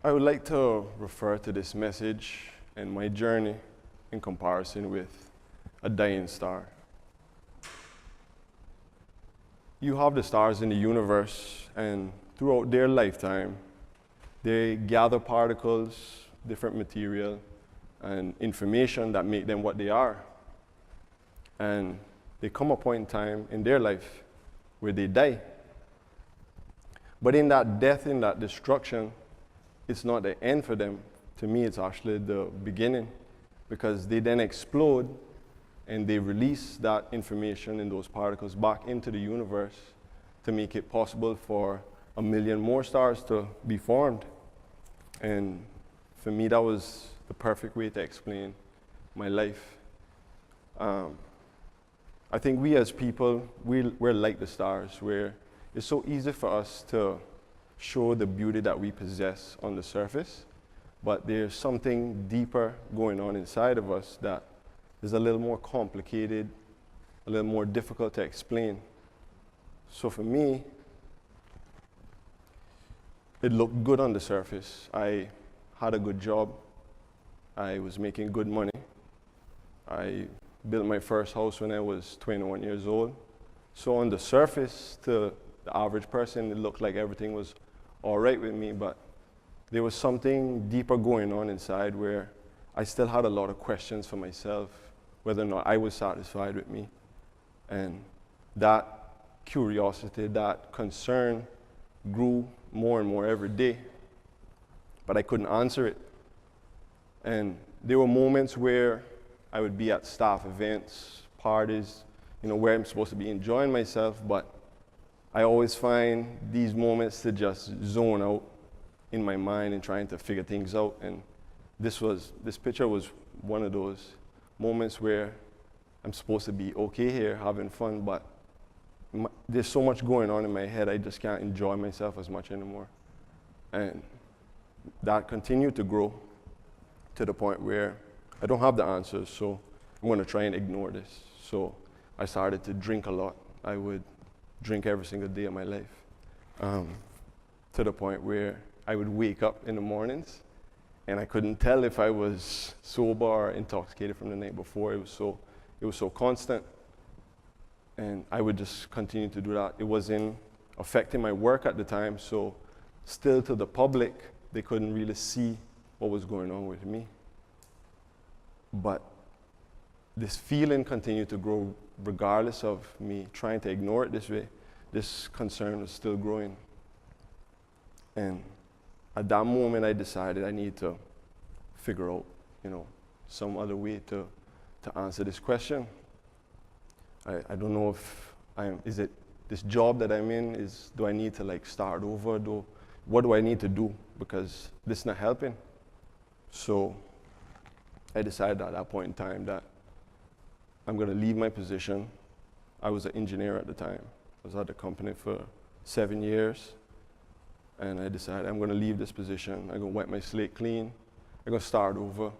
I would like to refer to this message and my journey in comparison with a dying star. You have the stars in the universe, and throughout their lifetime, they gather particles, different material, and information that make them what they are. And they come a point in time in their life where they die. But in that death, in that destruction, it's not the end for them. To me, it's actually the beginning, because they then explode and they release that information and those particles back into the universe to make it possible for a million more stars to be formed. And for me, that was the perfect way to explain my life. I think we as people, we're like the stars, where it's so easy for us to show the beauty that we possess on the surface, but there's something deeper going on inside of us that is a little more complicated, a little more difficult to explain. So for me, it looked good on the surface. I had a good job. I was making good money. I built my first house when I was 21 years old. So on the surface, to the average person, it looked like everything was all right with me, but there was something deeper going on inside where I still had a lot of questions for myself, whether or not I was satisfied with me. And that curiosity, that concern grew more and more every day, but I couldn't answer it. And there were moments where I would be at staff events, parties, where I'm supposed to be enjoying myself, but I always find these moments to just zone out in my mind and trying to figure things out. And this picture was one of those moments where I'm supposed to be okay here, having fun, but there's so much going on in my head, I just can't enjoy myself as much anymore. And that continued to grow to the point where I don't have the answers, so I'm going to try and ignore this. So I started to drink a lot. I would drink every single day of my life, to the point where I would wake up in the mornings and I couldn't tell if I was sober or intoxicated from the night before. It was so constant. And I would just continue to do that. It wasn't affecting my work at the time, so still to the public, they couldn't really see what was going on with me. But this feeling continued to grow regardless of me trying to ignore it this way. This concern was still growing. And at that moment, I decided I need to figure out, some other way to answer this question. I don't know if is it this job that I'm in, do I need to start over? What do I need to do? Because this is not helping. So I decided at that point in time that I'm going to leave my position. I was an engineer at the time. I was at the company for 7 years. And I decided I'm going to leave this position. I'm going to wipe my slate clean. I'm going to start over.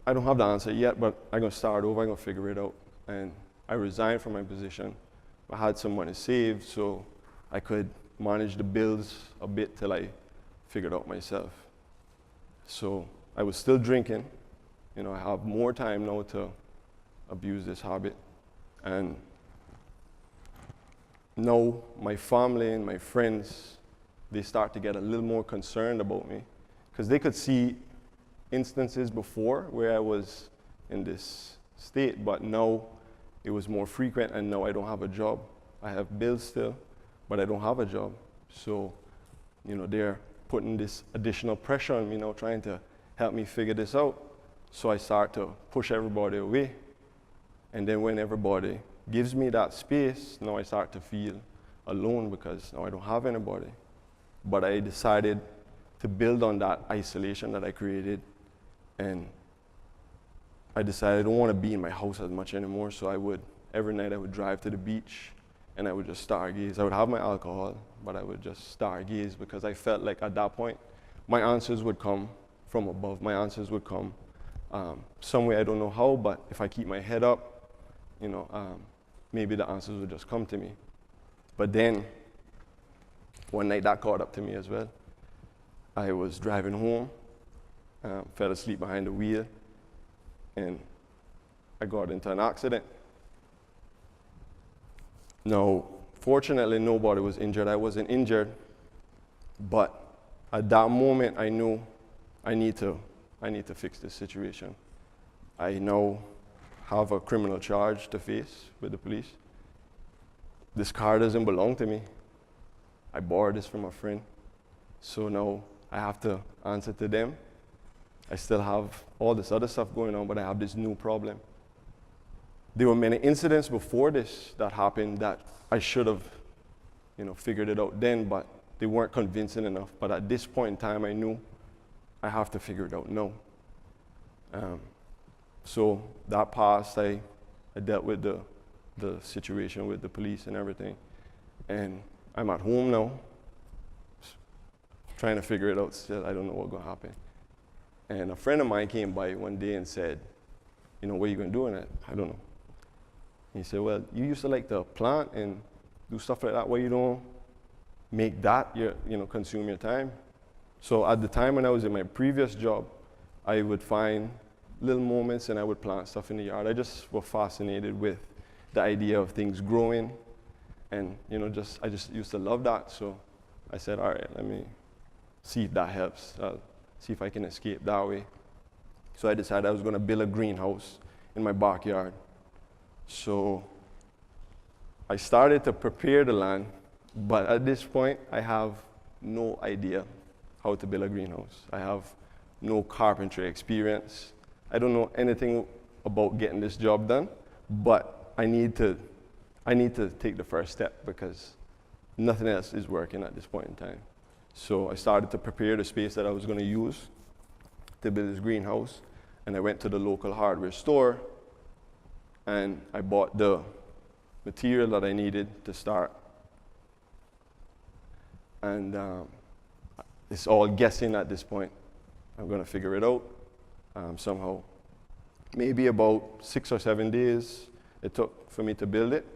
I don't have the answer yet, but I'm going to start over. I'm going to figure it out. And I resigned from my position. I had some money saved, so I could manage the bills a bit till I figured out myself. So I was still drinking. I have more time now to abuse this habit. And now my family and my friends, they start to get a little more concerned about me, because they could see instances before where I was in this state, but now it was more frequent, and now I don't have a job. I have bills still, but I don't have a job. So, they're putting this additional pressure on me now, trying to help me figure this out. So I start to push everybody away. And then when everybody gives me that space, now I start to feel alone, because now I don't have anybody. But I decided to build on that isolation that I created, and I decided I don't want to be in my house as much anymore, so every night I would drive to the beach and I would just stargaze. I would have my alcohol, but I would just stargaze, because I felt like at that point, my answers would come from above. My answers would come some way, I don't know how, but if I keep my head up, maybe the answers would just come to me. But then, one night that caught up to me as well. I was driving home, fell asleep behind the wheel, and I got into an accident. Now, fortunately, nobody was injured. I wasn't injured, but at that moment, I knew I need to fix this situation. I now have a criminal charge to face with the police. This car doesn't belong to me. I borrowed this from a friend. So now I have to answer to them. I still have all this other stuff going on, but I have this new problem. There were many incidents before this that happened that I should have, figured it out then, but they weren't convincing enough. But at this point in time, I knew I have to figure it out now. So that passed. I dealt with the situation with the police and everything. And I'm at home now, trying to figure it out still. I don't know what's going to happen. And a friend of mine came by one day and said, what are you going to do in it? I don't know. He said, well, you used to like to plant and do stuff like that. Why you don't make that consume your time? So at the time when I was in my previous job, I would find little moments and I would plant stuff in the yard. I just was fascinated with the idea of things growing, and I just used to love that. So I said, all right, let me see if that helps. See if I can escape that way. So I decided I was going to build a greenhouse in my backyard. So I started to prepare the land, but at this point, I have no idea how to build a greenhouse. I have no carpentry experience. I don't know anything about getting this job done, but I need to take the first step because nothing else is working at this point in time. So I started to prepare the space that I was going to use to build this greenhouse, and I went to the local hardware store, and I bought the material that I needed to start. And it's all guessing at this point. I'm going to figure it out somehow. Maybe about 6 or 7 days it took for me to build it.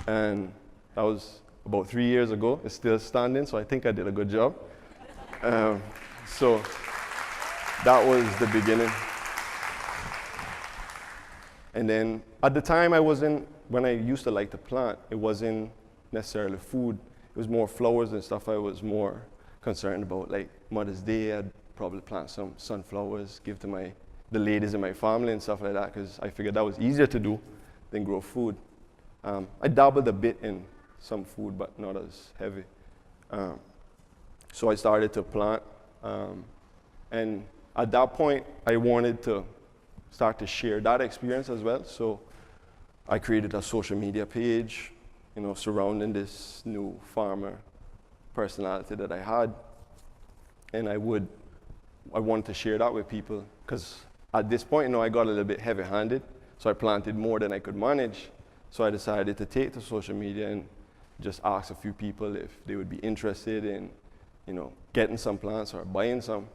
And that was about 3 years ago. It's still standing, so I think I did a good job. So that was the beginning. And then at the time when I used to like to plant, it wasn't necessarily food. It was more flowers and stuff I was more concerned about. Like Mother's Day, I'd probably plant some sunflowers, give to the ladies in my family and stuff like that, because I figured that was easier to do than grow food. I dabbled a bit in some food, but not as heavy. So I started to plant. And at that point, I wanted to start to share that experience as well. So I created a social media page, surrounding this new farmer personality that I had. And I wanted to share that with people, because at this point, I got a little bit heavy-handed. So I planted more than I could manage. So I decided to take to social media and just ask a few people if they would be interested in, getting some plants or buying some.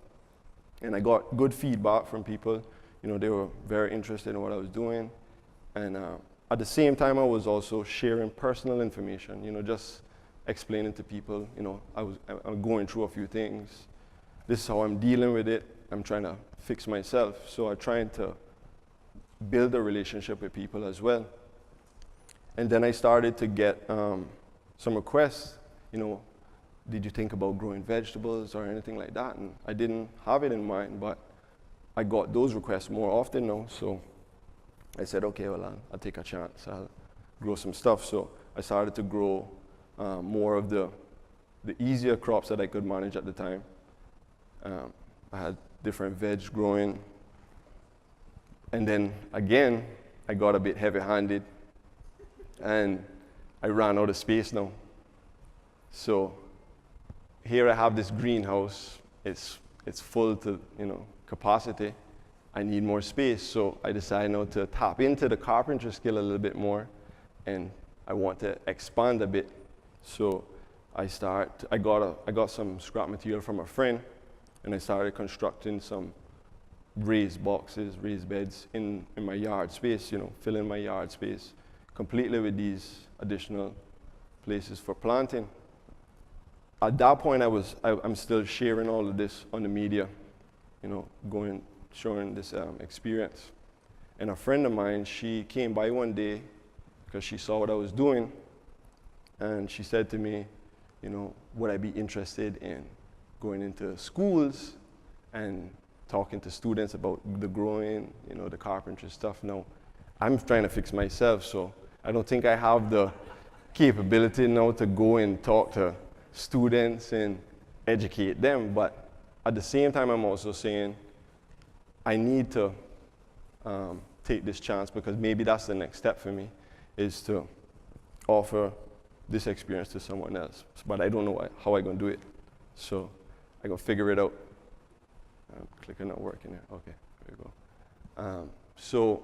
And I got good feedback from people. They were very interested in what I was doing. And at the same time, I was also sharing personal information, just explaining to people, I'm going through a few things. This is how I'm dealing with it. I'm trying to fix myself. So I'm trying to build a relationship with people as well. And then I started to get some requests, did you think about growing vegetables or anything like that? And I didn't have it in mind, but I got those requests more often now. So I said, okay, well, I'll take a chance. I'll grow some stuff. So I started to grow more of the easier crops that I could manage at the time. I had different veg growing. And then again, I got a bit heavy-handed, and I ran out of space now. So here I have this greenhouse. It's full to capacity. I need more space, so I decided now to tap into the carpentry skill a little bit more, and I want to expand a bit. So I got some scrap material from a friend, and I started constructing some raised boxes, raised beds in my yard space, filling my yard space completely with these additional places for planting. at that point, I'm still sharing all of this on the media, showing this experience. And a friend of mine, she came by one day because she saw what I was doing, and she said to me, would I be interested in going into schools and talking to students about the growing, the carpentry stuff. Now, I'm trying to fix myself, so I don't think I have the capability now to go and talk to students and educate them, but at the same time, I'm also saying I need to take this chance, because maybe that's the next step for me, is to offer this experience to someone else. But I don't know how I'm going to do it, so I'm going to figure it out. Clicker not working here. Okay, there we go. So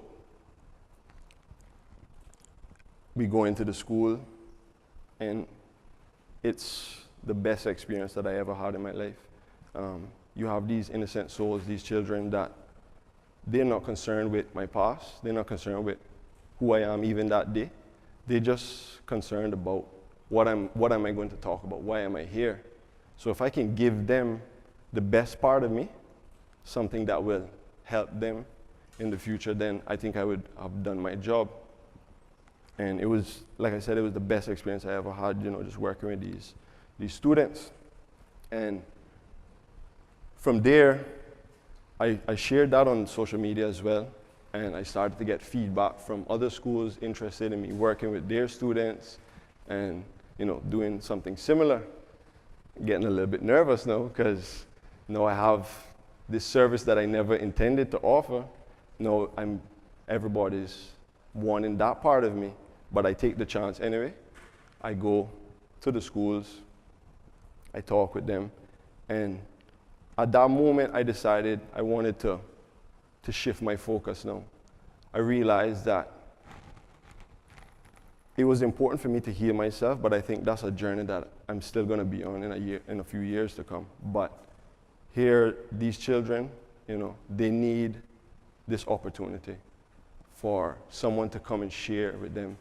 we go into the school, and it's the best experience that I ever had in my life. You have these innocent souls, these children that they're not concerned with my past. They're not concerned with who I am even that day. They're just concerned about what am I going to talk about? Why am I here? So if I can give them the best part of me, something that will help them in the future, then I think I would have done my job. And it was, like I said, it was the best experience I ever had, just working with these students. And from there, I shared that on social media as well, and I started to get feedback from other schools interested in me working with their students and doing something similar. Getting a little bit nervous now, because I have this service that I never intended to offer. Everybody's wanting that part of me, but I take the chance anyway. I go to the schools, I talk with them, and at that moment, I decided I wanted to shift my focus now. I realized that it was important for me to heal myself, but I think that's a journey that I'm still going to be on in a few years to come. But here, these children, they need this opportunity for someone to come and share with them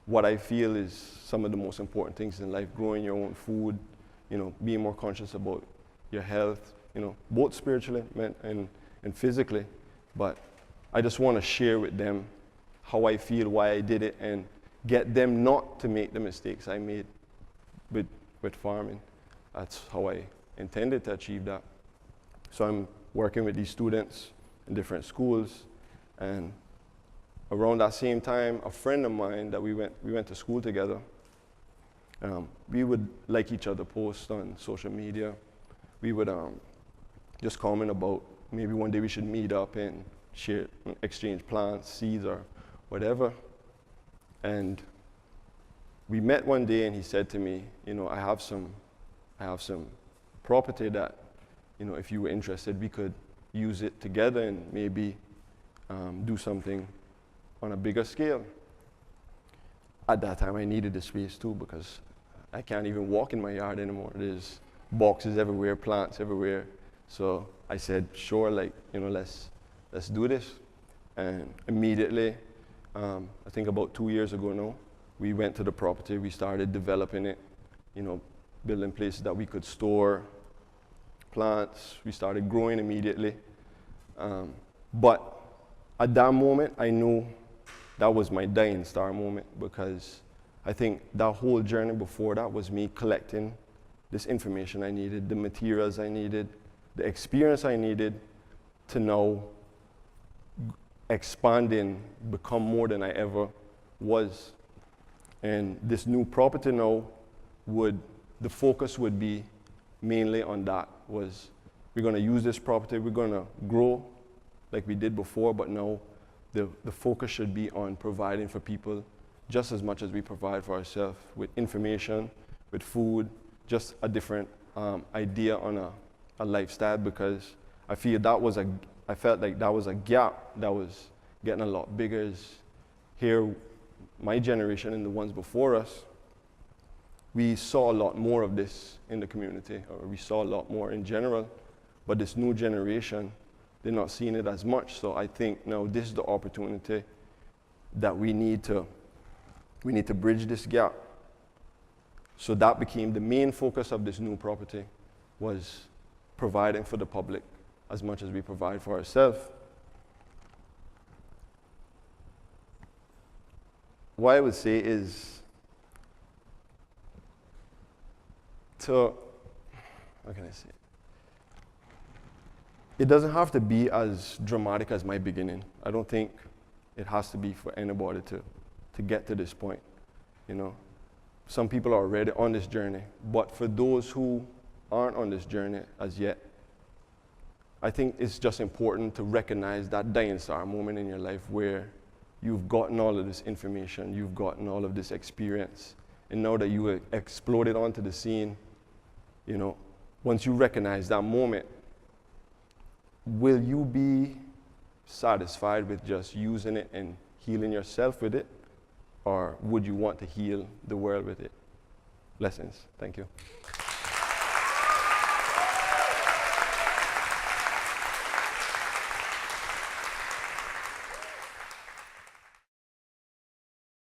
what I feel is some of the most important things in life: growing your own food, being more conscious about your health, both spiritually and physically. But I just want to share with them how I feel, why I did it, and get them not to make the mistakes I made with farming. That's how I intended to achieve that. So I'm working with these students in different schools, and around that same time, a friend of mine that we went to school together, we would like each other post on social media. We would just comment about maybe one day we should meet up and share, exchange plants, seeds, or whatever. And we met one day, and he said to me, I have some property that, if you were interested, we could use it together and maybe do something on a bigger scale. At that time, I needed the space too, because I can't even walk in my yard anymore. There's boxes everywhere, plants everywhere. So I said, sure, let's do this. And immediately, I think about 2 years ago now, we went to the property, we started developing it, building places that we could store plants. We started growing immediately. But at that moment, I knew that was my dying star moment, because I think that whole journey before that was me collecting this information I needed, the materials I needed, the experience I needed to now expand and become more than I ever was. And this new property now the focus would be mainly on that. Was we're going to use this property, we're going to grow like we did before, but now the focus should be on providing for people just as much as we provide for ourselves, with information, with food, just a different idea on a lifestyle, because I felt like that was a gap that was getting a lot bigger. Is here, my generation and the ones before us, we saw a lot more of this in the community, or we saw a lot more in general, but this new generation, they're not seeing it as much. So I think now this is the opportunity that we need to bridge this gap. So that became the main focus of this new property, was providing for the public as much as we provide for ourselves. What I would say is how can I say? It doesn't have to be as dramatic as my beginning. I don't think it has to be for anybody to get to this point, you know. Some people are already on this journey, but for those who aren't on this journey as yet, I think it's just important to recognize that dying star moment in your life where you've gotten all of this information, you've gotten all of this experience, and now that you exploded onto the scene, you know, once you recognize that moment, will you be satisfied with just using it and healing yourself with it? Or would you want to heal the world with it? Blessings. Thank you.